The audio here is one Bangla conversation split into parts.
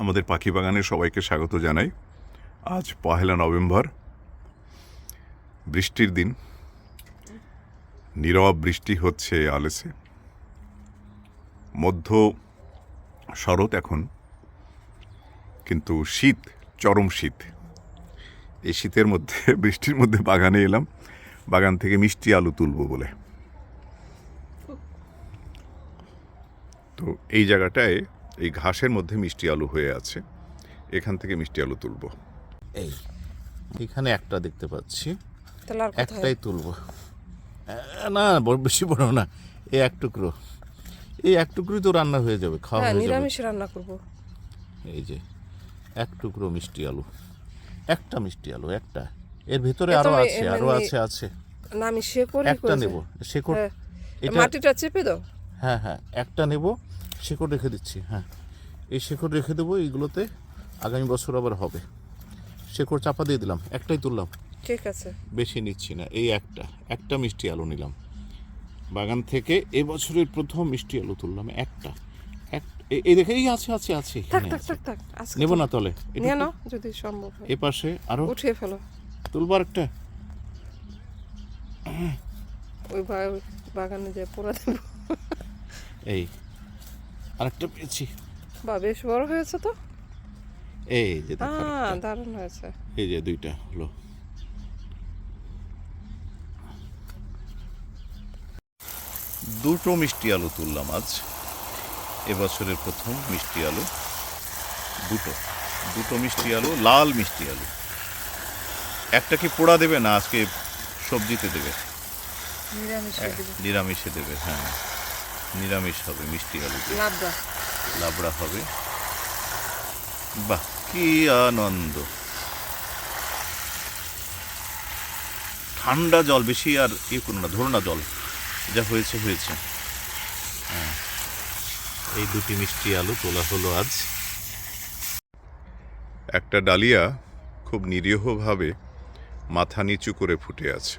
আমাদের পাখি বাগানে সবাইকে স্বাগত জানাই। আজ 1 নভেম্বর, বৃষ্টির দিন। নীরব বৃষ্টি হচ্ছে আলেসে। মধ্য শরৎ এখন, কিন্তু শীত, চরম শীত। এই শীতের মধ্যে, বৃষ্টির মধ্যে বাগানে এলাম, বাগান থেকে মিষ্টি আলু তুলব বলে। তো এই জায়গাটায়, এই ঘাসের মধ্যে মিষ্টি আলু হয়ে আছে, এখান থেকে মিষ্টি আলু তুলব। এই এখানে একটা দেখতে পাচ্ছি, একটাই তুলবো। না বেশি বড় না, এই এক টুকরো, এই এক টুকরোই তো রান্না হয়ে যাবে, খাওয়া হয়ে যাবে। নিরামিষ রান্না করব। এই যে এক টুকরো মিষ্টি আলু, একটা মিষ্টি আলু, একটা। এর ভিতরে আরো আছে, আরো আছে। না, আমি শেকড়ই একটা নেব, শেকড়। এটা মাটিটা চেপে দাও। হ্যাঁ, একটা নেব, শেকড় রেখে দিচ্ছি। হ্যাঁ, এই শেকড় রেখে দেবো, এইগুলোতে আগামী বছর আবার হবে। শেকড় চাপা দিয়ে দিলাম, একটাই তুললাম। ঠিক আছে, বেশি নিচ্ছি না। এই একটা মিষ্টি আলু নিলাম বাগান থেকে, এবছরের প্রথম মিষ্টি আলু তুললাম। একটা এই দেখে, এই আছে এখানে আছে। নেব না তলে, নিয়ে নাও যদি সম্ভব হয়। এই পাশে আরো উঠিয়ে ফেলো। তুলবার একটা, ওই বাগানে যে পোড়া দেব। এই আরেকটা পেয়েছি। বা বেশ বড় হয়েছে তো। এই যে দারুণ হয়েছে। এই যে দুইটা হলো। দুটো মিষ্টি আলু তুললাম আজ, এবছরের প্রথম মিষ্টি আলু। দুটো মিষ্টি আলু, লাল মিষ্টি আলু। একটা কি পোড়া দেবে না, আজকে সবজিতে দেবে, নিরামিষে দেবে। হ্যাঁ, নিরামিষ হবে মিষ্টি আলু, লাবড়া হবে। বাহ, কি আনন্দ! ঠান্ডা জল, বেশি আর করো না, ধরো না জল, যা হয়েছে। হ্যাঁ, এই দুটি মিষ্টি আলু তোলা হলো আজ। একটা ডালিয়া খুব নিরীহভাবে মাথা নিচু করে ফুটে আছে।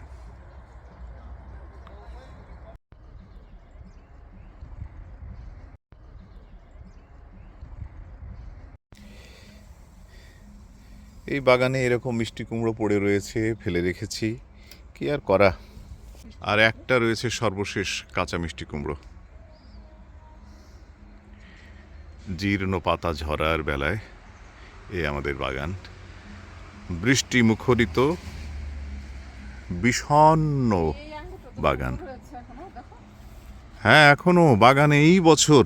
এই বাগানে এরকম মিষ্টি কুমড়ো পড়ে রয়েছে, ফেলে রেখেছি, কি আর করা। আর একটা রয়েছে সর্বশেষ কাঁচা মিষ্টি কুমড়ো। জীর্ণ পাতা ঝরার বেলায় এই আমাদের বাগান, বৃষ্টি মুখরিত বিষণ্ণ বাগান। হ্যাঁ, এখনো বাগানে এই বছর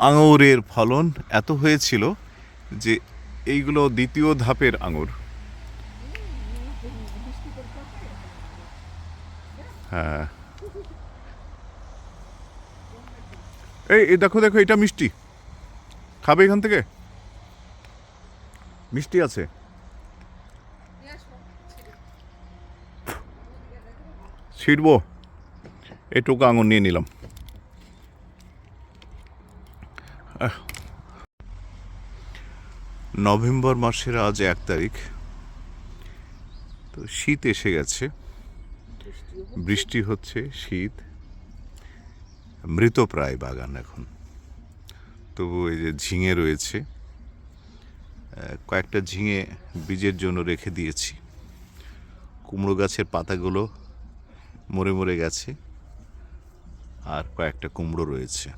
আঙুরের ফলন এত হয়েছিল যে এইগুলো দ্বিতীয় ধাপের আঙুর। হ্যাঁ, এই দেখো, এটা মিষ্টি, খাবে এখান থেকে? মিষ্টি আছে। ছিড়বো, এটুকু আঙুর নিয়ে নিলাম। নভেম্বর মাসের আজ 1 তারিখ। তো শীত এসে গেছে, বৃষ্টি হচ্ছে, শীত, মৃতপ্রায় বাগান এখন। তবু এই যে ঝিঙে রয়েছে, কয়েকটা ঝিঙে বীজের জন্য রেখে দিয়েছি। কুমড়ো গাছের পাতাগুলো মরে গেছে, আর কয়েকটা কুমড়ো রয়েছে।